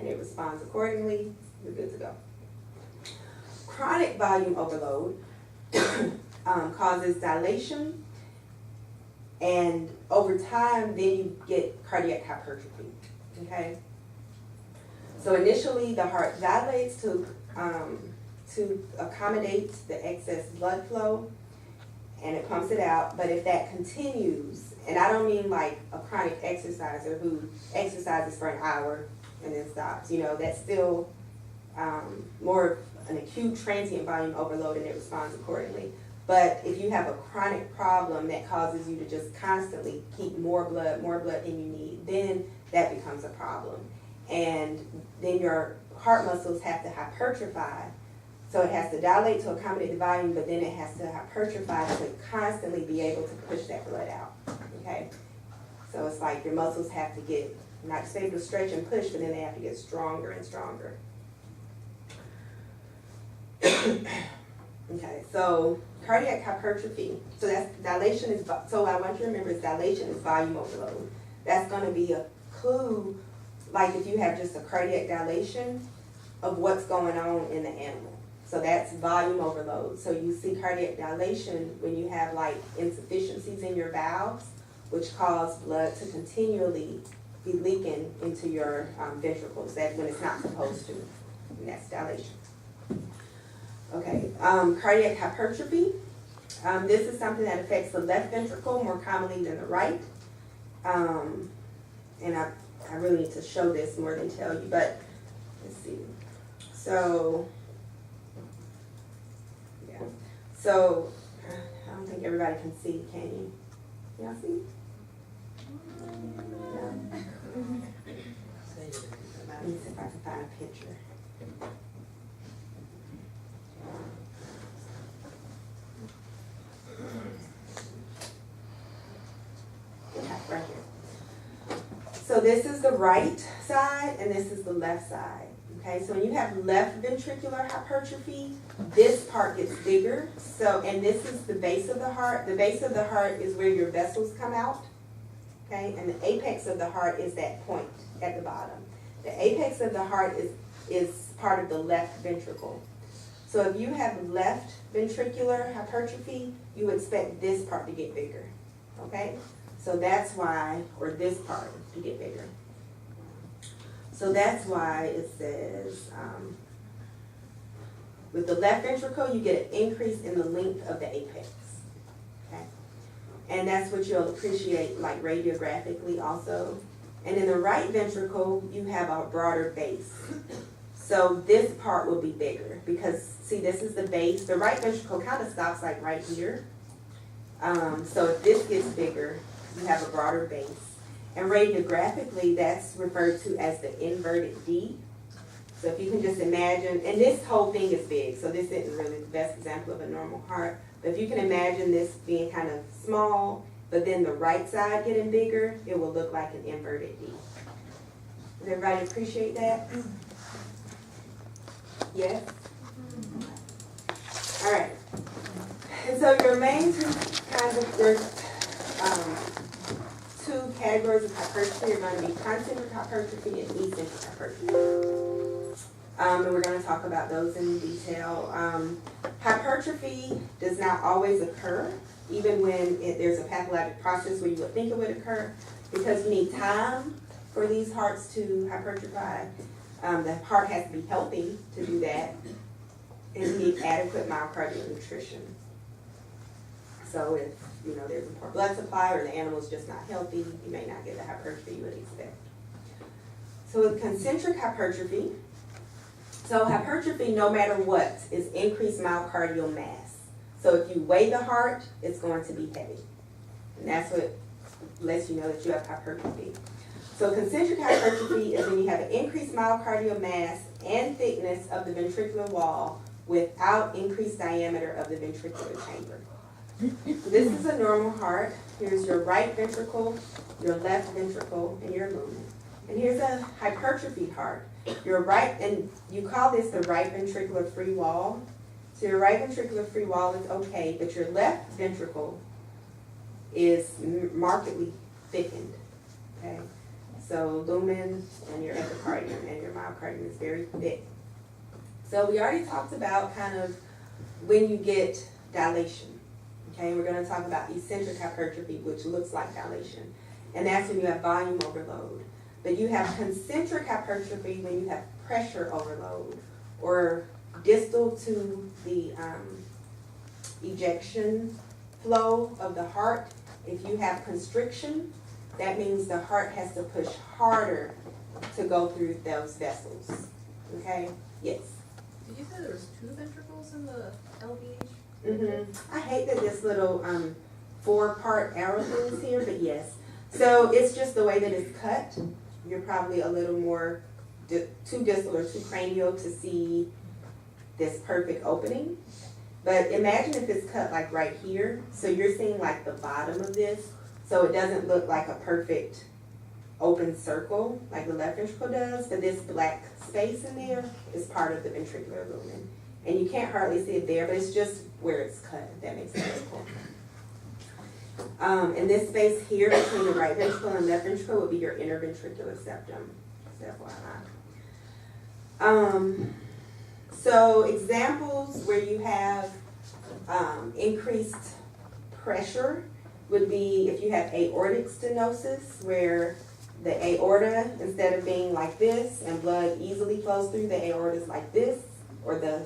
and it responds accordingly, you're good to go. Chronic volume overload causes dilation, and over time, then you get cardiac hypertrophy, okay? So initially, the heart dilates to accommodate the excess blood flow, and it pumps it out. But if that continues, and I don't mean like a chronic exerciser who exercises for an hour and then stops, you know, that's still more an acute transient volume overload, and it responds accordingly. But if you have a chronic problem that causes you to just constantly keep more blood than you need, then that becomes a problem. And then your heart muscles have to hypertrophy. So it has to dilate to accommodate the volume, but then it has to hypertrophy to constantly be able to push that blood out, okay? So it's like your muscles have to get, not just able to stretch and push, but then they have to get stronger and stronger. Okay, so cardiac hypertrophy, so that's dilation is, so I want you to remember is dilation is volume overload. That's going to be a clue, like if you have just a cardiac dilation of what's going on in the animal. So that's volume overload. So you see cardiac dilation when you have like insufficiencies in your valves, which cause blood to continually be leaking into your ventricles, that when it's not supposed to, and that's dilation. Okay, cardiac hypertrophy. This is something that affects the left ventricle more commonly than the right. And I really need to show this more than tell you, but let's see. So, yeah. So, I don't think everybody can see, can you? Y'all see? No. Let me see if I can find a picture. Right here. So this is the right side and this is the left side. Okay, so when you have left ventricular hypertrophy, this part gets bigger. So, and this is the base of the heart. The base of the heart is where your vessels come out. Okay, and the apex of the heart is that point at the bottom. The apex of the heart is part of the left ventricle. So if you have left ventricular hypertrophy, you expect this part to get bigger. Okay? So that's why, or this part to get bigger. So that's why it says, with the left ventricle, you get an increase in the length of the apex. Okay? And that's what you'll appreciate like radiographically also. And in the right ventricle, you have a broader base. So this part will be bigger because, see, this is the base. The right ventricle kind of stops like right here. So if this gets bigger, you have a broader base. And radiographically, that's referred to as the inverted D. So if you can just imagine, and this whole thing is big, so this isn't really the best example of a normal heart, but if you can imagine this being kind of small, but then the right side getting bigger, it will look like an inverted D. Does everybody appreciate that? Yes? All right. And so your main two kinds of, there's two categories of hypertrophy are going to be concentric hypertrophy and eccentric hypertrophy. And we're going to talk about those in detail. Hypertrophy does not always occur, even when there's a pathologic process where you would think it would occur, because you need time for these hearts to hypertrophy. The heart has to be healthy to do that, and you need adequate myocardial nutrition. So if there's a poor blood supply or the animal's just not healthy, you may not get the hypertrophy you would expect. So with concentric hypertrophy, so hypertrophy, no matter what, is increased myocardial mass. So if you weigh the heart, it's going to be heavy. And that's what lets you know that you have hypertrophy. So concentric hypertrophy is when you have an increased myocardial mass and thickness of the ventricular wall without increased diameter of the ventricular chamber. So this is a normal heart. Here's your right ventricle, your left ventricle, and your lumen. And here's a hypertrophy heart. Your right, and you call this the right ventricular free wall. So your right ventricular free wall is okay, but your left ventricle is markedly thickened. Okay, so lumen and your epicardium and your myocardium is very thick. So we already talked about kind of when you get dilation. Okay, we're going to talk about eccentric hypertrophy, which looks like dilation. And that's when you have volume overload. But you have concentric hypertrophy when you have pressure overload, or distal to the ejection flow of the heart. If you have constriction, that means the heart has to push harder to go through those vessels. Okay? Yes? Did you say there was 2 ventricles in the LVH? Mm-hmm. I hate that this little 4-part arrow thing is here, but yes. So it's just the way that it's cut. You're probably a little more too distal or too cranial to see this perfect opening. But imagine if it's cut like right here. So you're seeing like the bottom of this. So it doesn't look like a perfect open circle like the left ventricle does. But this black space in there is part of the ventricular lumen. And you can't hardly see it there, but it's just where it's cut, if that makes sense. And this space here between the right ventricle and left ventricle would be your interventricular septum. So FYI. So examples where you have increased pressure would be if you have aortic stenosis, where the aorta, instead of being like this and blood easily flows through, the aorta is like this, or the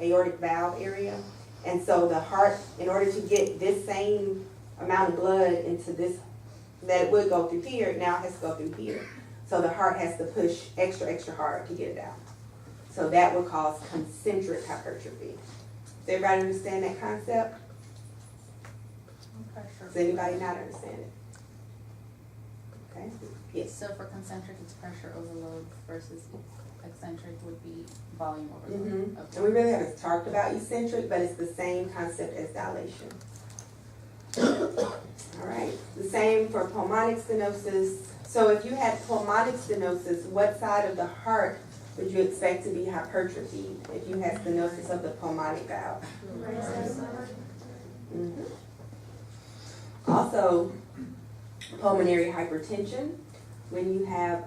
aortic valve area. And so the heart, in order to get this same amount of blood into this, that it would go through here, now it has to go through here. So the heart has to push extra hard to get it out. So that would cause concentric hypertrophy. Does everybody understand that concept? Does anybody not understand it? Okay. Yes. So for concentric, it's pressure overload versus eccentric would be volume overload. Mm-hmm. Okay. And we really haven't talked about eccentric, but it's the same concept as dilation. All right. The same for pulmonic stenosis. So if you had pulmonic stenosis, what side of the heart would you expect to be hypertrophied if you had stenosis of the pulmonic valve? Mm-hmm. Also, pulmonary hypertension, when you have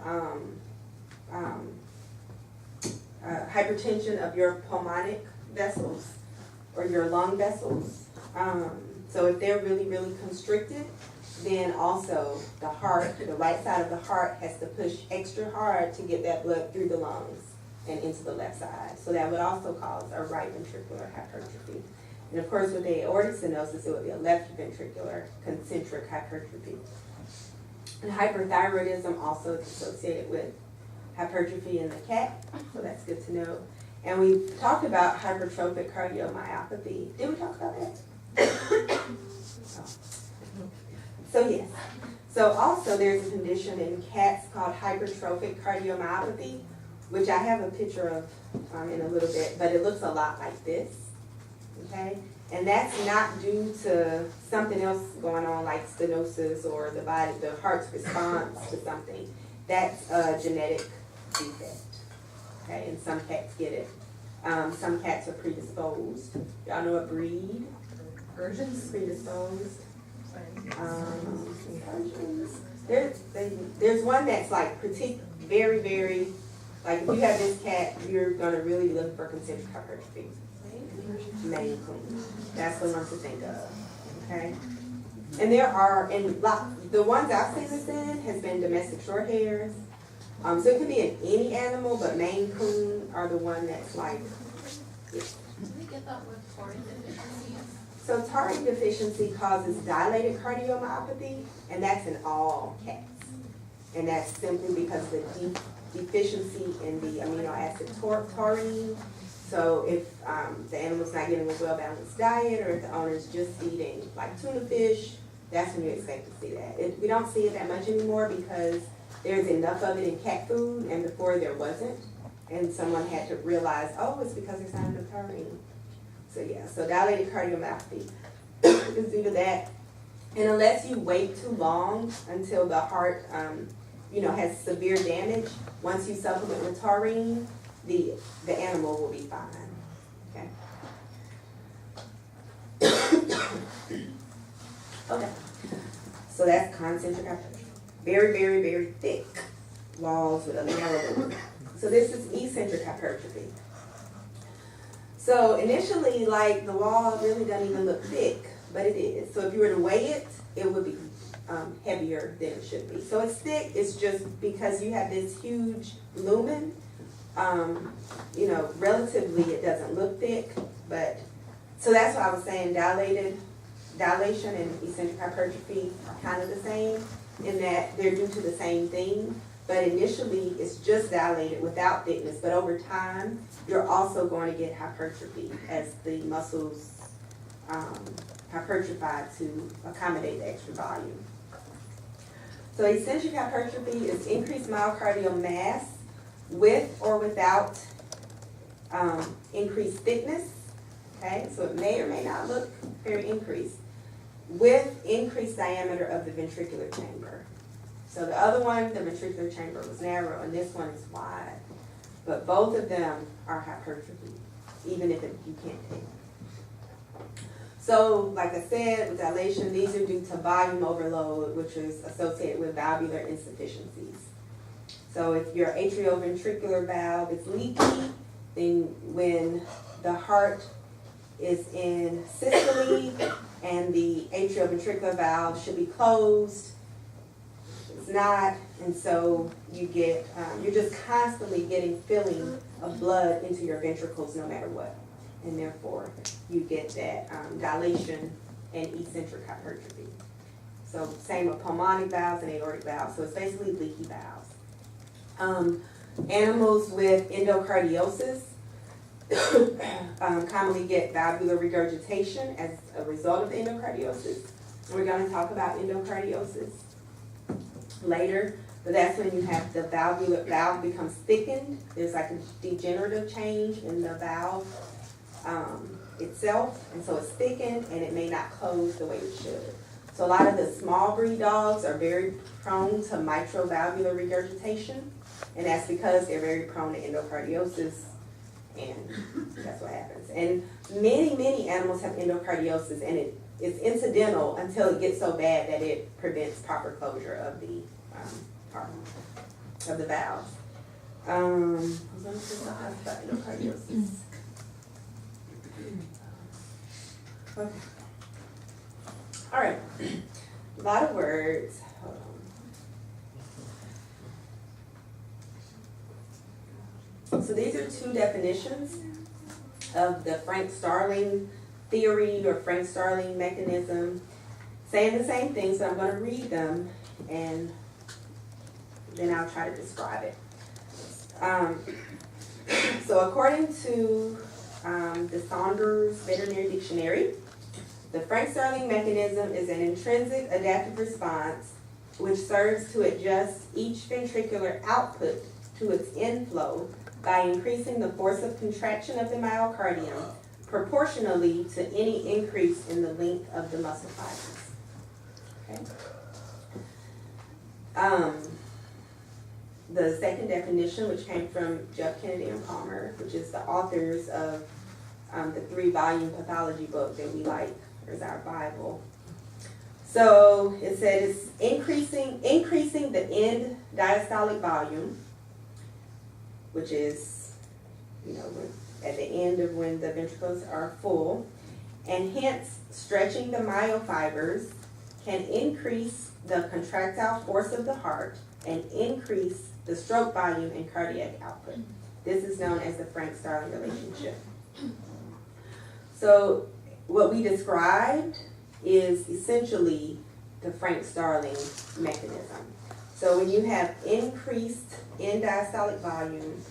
hypertension of your pulmonic vessels or your lung vessels. So if they're really constricted, then also the heart, the right side of the heart has to push extra hard to get that blood through the lungs and into the left side. So that would also cause a right ventricular hypertrophy. And of course with the aortic stenosis, it would be a left ventricular concentric hypertrophy. And hyperthyroidism also is associated with hypertrophy in the cat, so that's good to know. And we talked about hypertrophic cardiomyopathy. Did we talk about that? So yes. So also there's a condition in cats called hypertrophic cardiomyopathy, which I have a picture of in a little bit, but it looks a lot like this, okay? And that's not due to something else going on like stenosis or the heart's response to something. That's a genetic defect, okay? And some cats get it. Some cats are predisposed. Y'all know what breed? Persians? Predisposed. There's one that's like very, like if you have this cat, you're gonna really be looking for concentric hypertrophy. Maine Coon. That's the one to think of, okay? And there are, the ones I've seen this in has been domestic short hairs. So it could be in any animal, but Maine Coon are the one that's like, yeah. Do we get that with taurine deficiency? So taurine deficiency causes dilated cardiomyopathy, and that's in all cats. And that's simply because of the deficiency in the amino acid taurine. So if the animal's not getting a well-balanced diet, or if the owner's just eating like tuna fish, that's when you expect to see that. We don't see it that much anymore because there's enough of it in cat food, and before there wasn't. And someone had to realize, oh, it's because there's not enough taurine. So yeah, so dilated cardiomyopathy is due to that. And unless you wait too long until the heart, has severe damage, once you supplement with taurine, the animal will be fine. Okay. Okay. So that's concentric hypertrophy. Very thick. walls with a narrow border. So this is eccentric hypertrophy. So initially, like, the wall really doesn't even look thick, but it is. So if you were to weigh it, it would be heavier than it should be. So it's thick, it's just because you have this huge lumen, you know, relatively it doesn't look thick, but, so that's why I was saying dilation and eccentric hypertrophy are kind of the same in that they're due to the same thing, but initially it's just dilated without thickness, but over time, you're also going to get hypertrophy as the muscles hypertrophy to accommodate the extra volume. So eccentric hypertrophy is increased myocardial mass with or without increased thickness, okay? So it may or may not look very increased, with increased diameter of the ventricular chamber. So the other one, the ventricular chamber was narrow, and this one is wide. But both of them are hypertrophy, even if you can't take. So, like I said, with dilation, these are due to volume overload, which is associated with valvular insufficiencies. So if your atrioventricular valve is leaky, then when the heart is in systole and the atrioventricular valve should be closed, it's not, and so you get, you're just constantly getting filling of blood into your ventricles no matter what. And therefore, you get that dilation and eccentric hypertrophy. So same with pulmonic valves and aortic valves. So it's basically leaky valves. Animals with endocardiosis commonly get valvular regurgitation as a result of endocardiosis. We're going to talk about endocardiosis later, but that's when you have the valve becomes thickened. There's like a degenerative change in the valve itself, and so it's thickened and it may not close the way it should. So a lot of the small breed dogs are very prone to mitral valvular regurgitation, and that's because they're very prone to endocardiosis, and that's what happens. And many animals have endocardiosis, and it's incidental until it gets so bad that it prevents proper closure of the valves. I was going to say something about endocardiosis. Okay. All right. A lot of words. Hold on. So these are two definitions of the Frank-Starling theory or Frank-Starling mechanism, saying the same thing. So I'm going to read them and then I'll try to describe it. So according to the Saunders Veterinary Dictionary, the Frank-Starling mechanism is an intrinsic adaptive response which serves to adjust each ventricular output to its inflow by increasing the force of contraction of the myocardium proportionally to any increase in the length of the muscle fibers. Okay. The second definition, which came from Jeff Kennedy and Palmer, which is the authors of the 3-volume pathology book that we like, is our Bible. So it says increasing the end diastolic volume, which is, you know, at the end of when the ventricles are full, and hence stretching the myofibers can increase the contractile force of the heart and increase the stroke volume and cardiac output. This is known as the Frank-Starling relationship. So what we described is essentially the Frank-Starling mechanism. So when you have increased end diastolic volume,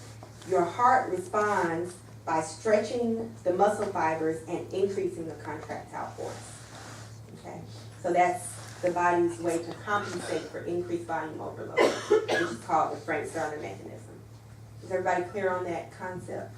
your heart responds by stretching the muscle fibers and increasing the contractile force. Okay, so that's the body's way to compensate for increased volume overload, which is called the Frank-Starling mechanism. Is everybody clear on that concept?